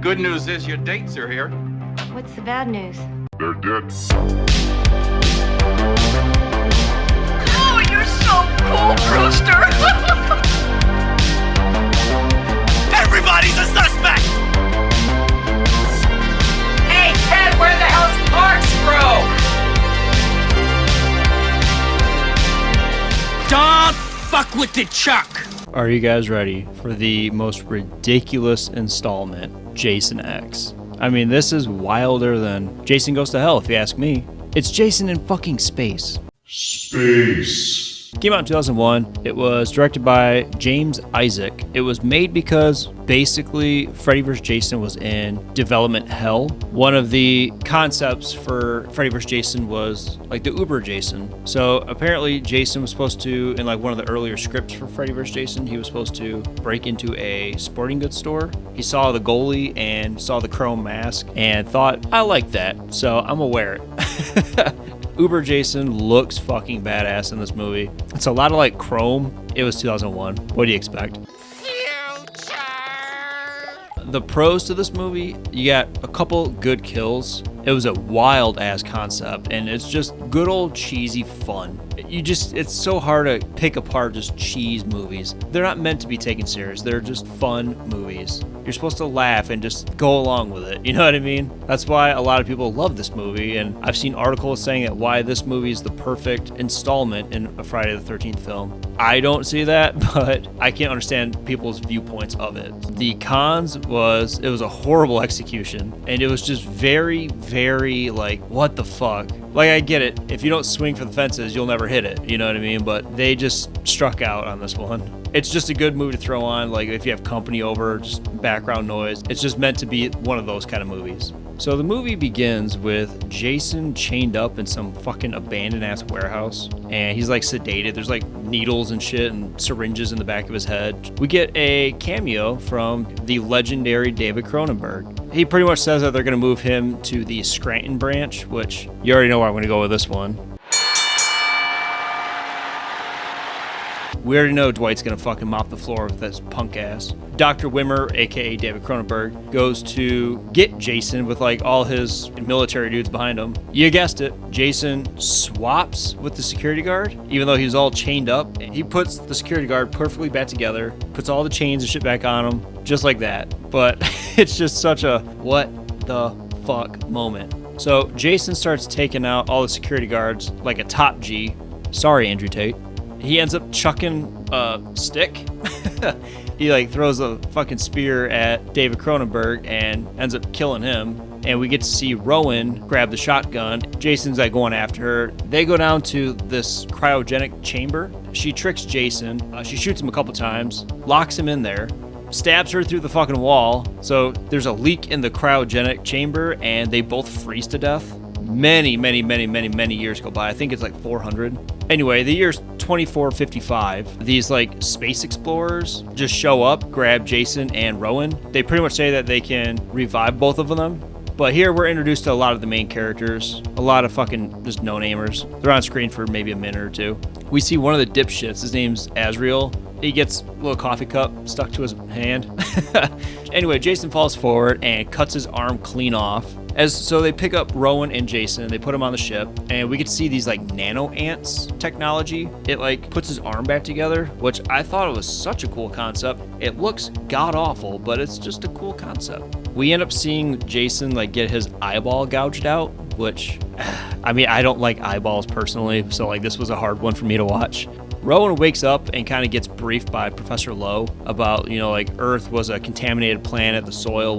Good news is your dates are here. What's the bad news? They're dead. Oh, you're so cool, Brewster! Everybody's a suspect! Hey, Ted, where the hell's Corkscrew? Don't fuck with the Chuck! Are you guys ready for the most ridiculous installment, Jason X? I mean, this is wilder than Jason Goes to Hell, if you ask me. It's Jason in fucking space. Space. Came out in 2001. It was directed by James Isaac. It was made because basically Freddy vs. Jason was in development hell. One of the concepts for Freddy vs. Jason was like the Uber Jason. So apparently Jason was supposed to, in like one of the earlier scripts for Freddy vs. Jason, he was supposed to break into a sporting goods store. He saw the goalie and saw the chrome mask and thought, I like that, so I'm gonna wear it. Uber Jason looks fucking badass in this movie. It's a lot of like chrome. It was 2001. What do you expect? Future! The pros to this movie, you got a couple good kills. It was a wild ass concept and it's just good old cheesy fun. It's so hard to pick apart just cheese movies. They're not meant to be taken serious. They're just fun movies. You're supposed to laugh and just go along with it. You know what I mean? That's why a lot of people love this movie, and I've seen articles saying that why this movie is the perfect installment in a Friday the 13th film. I don't see that, but I can't understand people's viewpoints of it. The cons was it was a horrible execution, and it was just very, very like, what the fuck? Like, I get it. If you don't swing for the fences, you'll never hit it. You know what I mean? But they just struck out on this one. It's just a good movie to throw on, like if you have company over, just background noise. It's just meant to be one of those kind of movies. So the movie begins with Jason chained up in some fucking abandoned ass warehouse, and he's like sedated. There's like needles and shit and syringes in the back of his head. We get a cameo from the legendary David Cronenberg. He pretty much says that they're gonna move him to the Scranton branch, which you already know where I'm gonna go with this one. We already know Dwight's gonna fucking mop the floor with this punk ass. Dr. Wimmer, aka David Cronenberg, goes to get Jason with like all his military dudes behind him. You guessed it, Jason swaps with the security guard, even though he's all chained up. He puts the security guard perfectly back together, puts all the chains and shit back on him, just like that. But it's just such a what the fuck moment. So Jason starts taking out all the security guards like a top G. Sorry, Andrew Tate. He ends up chucking a stick. He like throws a fucking spear at David Cronenberg and ends up killing him. And we get to see Rowan grab the shotgun. Jason's like going after her. They go down to this cryogenic chamber. She tricks Jason. She shoots him a couple times, locks him in there, stabs her through the fucking wall. So there's a leak in the cryogenic chamber and they both freeze to death. Many years go by. I think it's like 400. Anyway, the year's 2455. These like space explorers just show up, grab Jason and Rowan. They pretty much say that they can revive both of them. But here we're introduced to a lot of the main characters, a lot of fucking just no-namers. They're on screen for maybe a minute or two. We see one of the dipshits. His name's Azrael. He gets a little coffee cup stuck to his hand. Anyway, Jason falls forward and cuts his arm clean off. So they pick up Rowan and Jason, they put him on the ship, and we get to see these like nano ants technology. It like puts his arm back together, which I thought it was such a cool concept. It looks god awful, but it's just a cool concept. We end up seeing Jason like get his eyeball gouged out, which, I mean, I don't like eyeballs personally, so like this was a hard one for me to watch. Rowan wakes up and kind of gets briefed by Professor Lowe about, you know, like Earth was a contaminated planet, the soil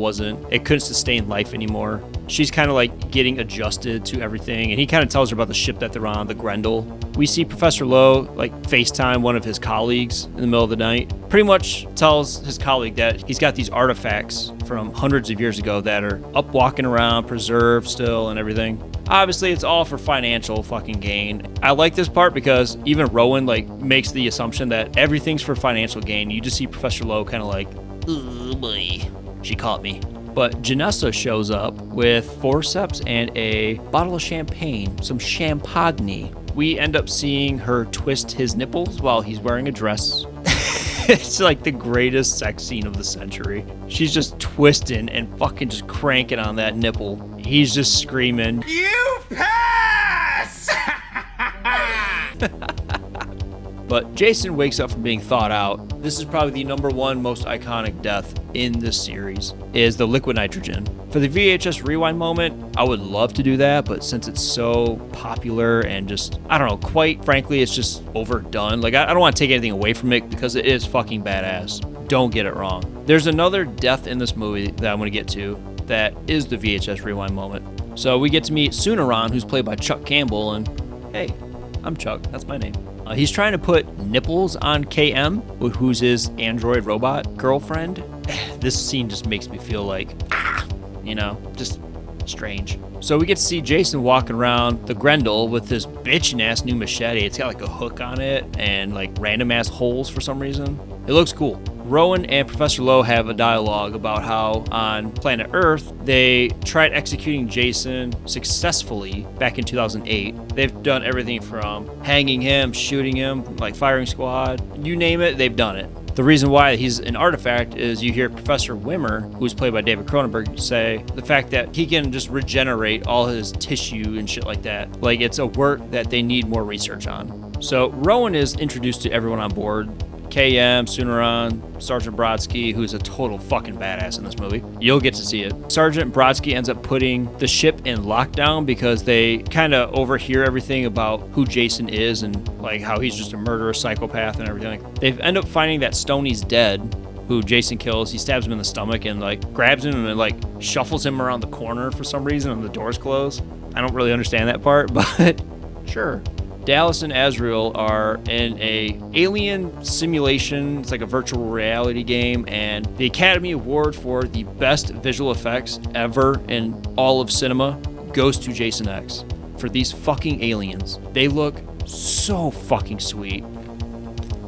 it couldn't sustain life anymore. She's kind of like getting adjusted to everything, and he kind of tells her about the ship that they're on, the Grendel. We see Professor Lowe like FaceTime one of his colleagues in the middle of the night. Pretty much tells his colleague that he's got these artifacts from hundreds of years ago that are up walking around, preserved still and everything. Obviously, it's all for financial fucking gain. I like this part because even Rowan like makes the assumption that everything's for financial gain. You just see Professor Lowe kind of like, oh boy, she caught me. But Janessa shows up with forceps and a bottle of champagne, some champagne. We end up seeing her twist his nipples while he's wearing a dress. It's like the greatest sex scene of the century. She's just twisting and fucking just cranking on that nipple. He's just screaming, You pass! But Jason wakes up from being thawed out. This is probably the number one most iconic death in this series, is the liquid nitrogen. For the VHS rewind moment, I would love to do that, but since it's so popular and just, I don't know, quite frankly, it's just overdone. Like, I don't want to take anything away from it because it is fucking badass. Don't get it wrong. There's another death in this movie that I'm going to get to that is the VHS rewind moment. So we get to meet Sunaran, who's played by Chuck Campbell, and hey, I'm Chuck, that's my name. He's trying to put nipples on KM, who's his android robot girlfriend. This scene just makes me feel like, just strange. So we get to see Jason walking around the Grendel with this bitchin' ass new machete. It's got like a hook on it and like random ass holes for some reason. It looks cool. Rowan and Professor Lowe have a dialogue about how on planet Earth, they tried executing Jason successfully back in 2008. They've done everything from hanging him, shooting him, like firing squad, you name it, they've done it. The reason why he's an artifact is you hear Professor Wimmer, who's played by David Cronenberg, say the fact that he can just regenerate all his tissue and shit like that. Like, it's a work that they need more research on. So Rowan is introduced to everyone on board. KM, Sunaran, Sergeant Brodsky, who's a total fucking badass in this movie. You'll get to see it. Sergeant Brodsky ends up putting the ship in lockdown because they kind of overhear everything about who Jason is and like how he's just a murderous psychopath and everything. They end up finding that Stoney's dead, who Jason kills. He stabs him in the stomach and like grabs him and like shuffles him around the corner for some reason and the doors close. I don't really understand that part, but sure. Dallas and Azrael are in a alien simulation. It's like a virtual reality game, and the Academy Award for the best visual effects ever in all of cinema goes to Jason X for these fucking aliens. They look so fucking sweet.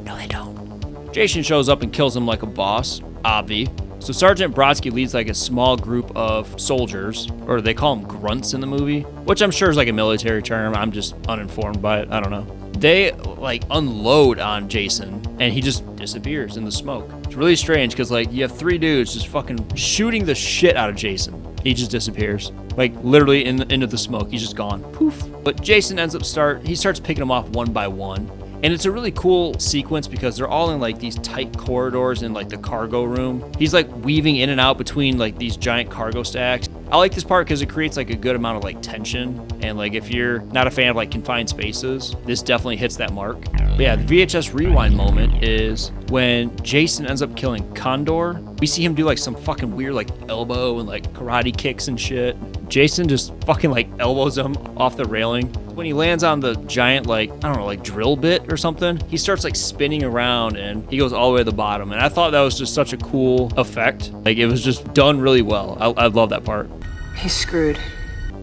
No, they don't. Jason shows up and kills him like a boss, obvi. So Sergeant Brodsky leads like a small group of soldiers, or they call them grunts in the movie, which I'm sure is like a military term. I'm just uninformed by it. I don't know. They like unload on Jason and he just disappears in the smoke. It's really strange because like you have three dudes just fucking shooting the shit out of Jason. He just disappears. Like literally into the smoke. He's just gone. Poof. But Jason ends up he starts picking them off one by one. And it's a really cool sequence because they're all in like these tight corridors in like the cargo room. He's like weaving in and out between like these giant cargo stacks. I like this part because it creates like a good amount of like tension. And like if you're not a fan of like confined spaces, this definitely hits that mark. But yeah, the VHS rewind moment is when Jason ends up killing Condor. We see him do like some fucking weird like elbow and like karate kicks and shit. Jason just fucking like elbows him off the railing. When he lands on the giant like, I don't know, like drill bit or something, he starts like spinning around and he goes all the way to the bottom. And I thought that was just such a cool effect. Like it was just done really well. I love that part. He's screwed.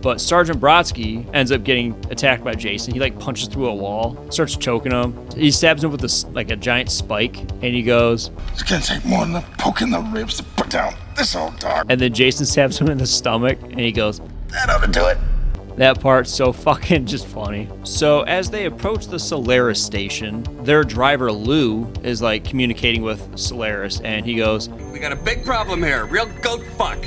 But Sergeant Brodsky ends up getting attacked by Jason. He like punches through a wall, starts choking him. He stabs him with a giant spike, and he goes, It's gonna take more than a poke in the ribs to put down this old dog. and then Jason stabs him in the stomach, and he goes, That ought to do it. that part's so fucking just funny. So as they approach the Solaris station, their driver Lou is like communicating with Solaris, and he goes, We got a big problem here. Real goat fuck.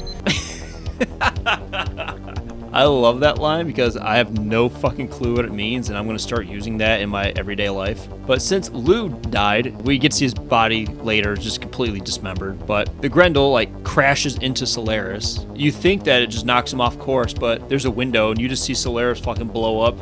I love that line because I have no fucking clue what it means, and I'm going to start using that in my everyday life. But since Lou died, we get to see his body later just completely dismembered. But the Grendel like crashes into Solaris. You think that it just knocks him off course, but there's a window and you just see Solaris fucking blow up.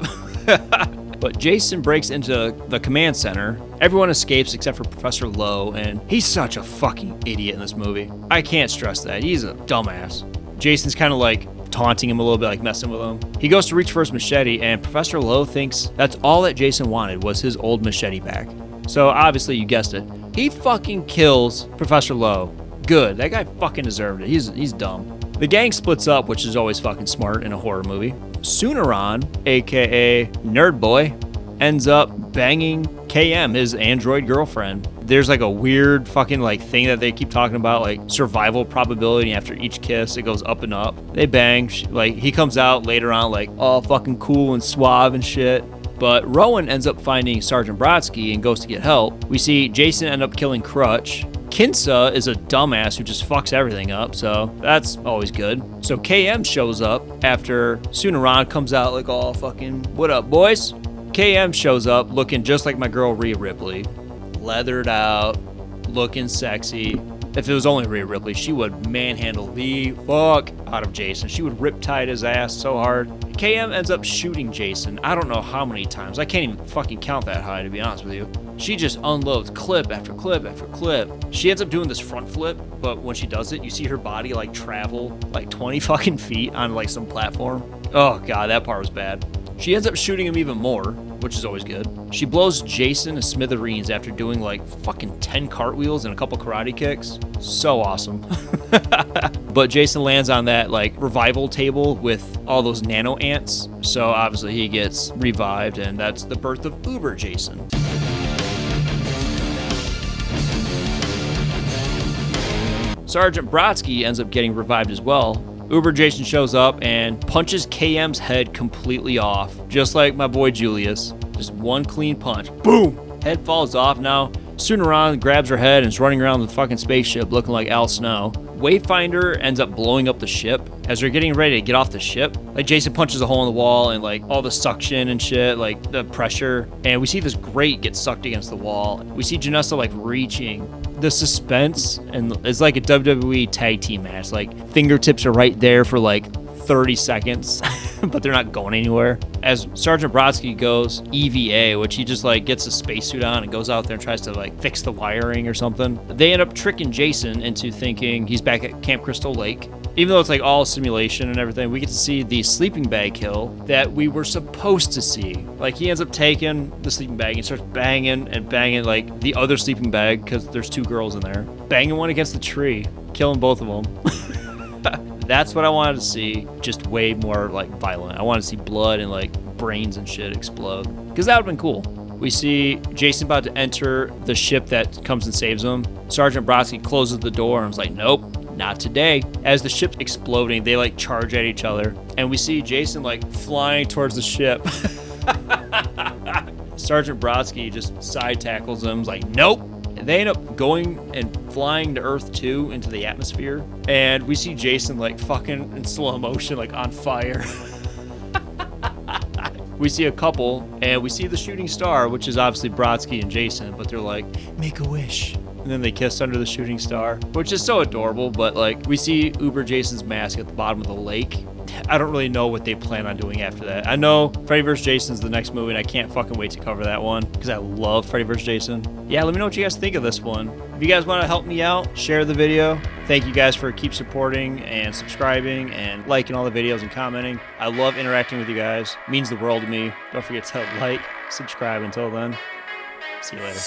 But Jason breaks into the command center. Everyone escapes except for Professor Lowe, and he's such a fucking idiot in this movie. I can't stress that. He's a dumbass. Jason's kind of like taunting him a little bit, like messing with him. He goes to reach for his machete, and Professor Lowe thinks that's all that Jason wanted was his old machete back. So obviously, you guessed it, he fucking kills Professor Lowe. Good, that guy fucking deserved it. He's dumb. The gang splits up, which is always fucking smart in a horror movie. Sunaran, aka Nerd Boy, ends up banging KM, his android girlfriend. There's like a weird fucking like thing that they keep talking about, like survival probability. After each kiss, it goes up and up. They bang. Like he comes out later on like all fucking cool and suave and shit. But Rowan ends up finding Sergeant Brodsky and goes to get help. We see Jason end up killing Crutch. Kinsa is a dumbass who just fucks everything up, so that's always good. So KM shows up after Sunaran comes out like all fucking, what up, boys? KM shows up looking just like my girl Rhea Ripley. Leathered out, looking sexy. If it was only Rhea Ripley, she would manhandle the fuck out of Jason. She would riptide his ass so hard. KM ends up shooting Jason. I don't know how many times. I can't even fucking count that high, to be honest with you. She just unloads clip after clip after clip. She ends up doing this front flip, but when she does it, you see her body like travel like 20 fucking feet on like some platform. Oh god, that part was bad. She ends up shooting him even more, which is always good. She blows Jason to smithereens after doing like fucking 10 cartwheels and a couple karate kicks. So awesome. But Jason lands on that like revival table with all those nano ants. So obviously he gets revived, and that's the birth of Uber Jason. Sergeant Brodsky ends up getting revived as well. Uber Jason shows up and punches KM's head completely off, just like my boy Julius. Just one clean punch. Boom! Head falls off now. Sunaran grabs her head and is running around the fucking spaceship looking like Al Snow. Wayfinder ends up blowing up the ship. As they're getting ready to get off the ship, like Jason punches a hole in the wall and like all the suction and shit, like the pressure. And we see this grate get sucked against the wall. We see Janessa like reaching. The suspense, and it's like a WWE tag team match. Like fingertips are right there for like 30 seconds, but they're not going anywhere. As Sergeant Brodsky goes EVA, which he just like gets a spacesuit on and goes out there and tries to like fix the wiring or something. They end up tricking Jason into thinking he's back at Camp Crystal Lake. Even though it's like all simulation and everything, we get to see the sleeping bag kill that we were supposed to see. Like he ends up taking the sleeping bag and starts banging and banging like the other sleeping bag, because there's two girls in there. Banging one against the tree, killing both of them. That's what I wanted to see, just way more like violent. I wanted to see blood and like brains and shit explode, because that would have been cool. We see Jason about to enter the ship that comes and saves him. Sergeant Brodsky closes the door and I was like, nope. Not today. As the ship's exploding, they like charge at each other. And we see Jason like flying towards the ship. Sergeant Brodsky just side tackles him. Like, nope. And they end up going and flying to Earth 2 into the atmosphere. And we see Jason like fucking in slow motion, like on fire. We see a couple, and we see the shooting star, which is obviously Brodsky and Jason, but they're like, make a wish. And then they kiss under the shooting star, which is so adorable. But like, we see Uber Jason's mask at the bottom of the lake. I don't really know what they plan on doing after that. I know Freddy vs. Jason's the next movie, and I can't fucking wait to cover that one, because I love Freddy vs. Jason. Yeah, let me know what you guys think of this one. If you guys want to help me out, share the video. Thank you guys for keep supporting and subscribing and liking all the videos and commenting. I love interacting with you guys. It means the world to me. Don't forget to like, subscribe. Until then, see you later.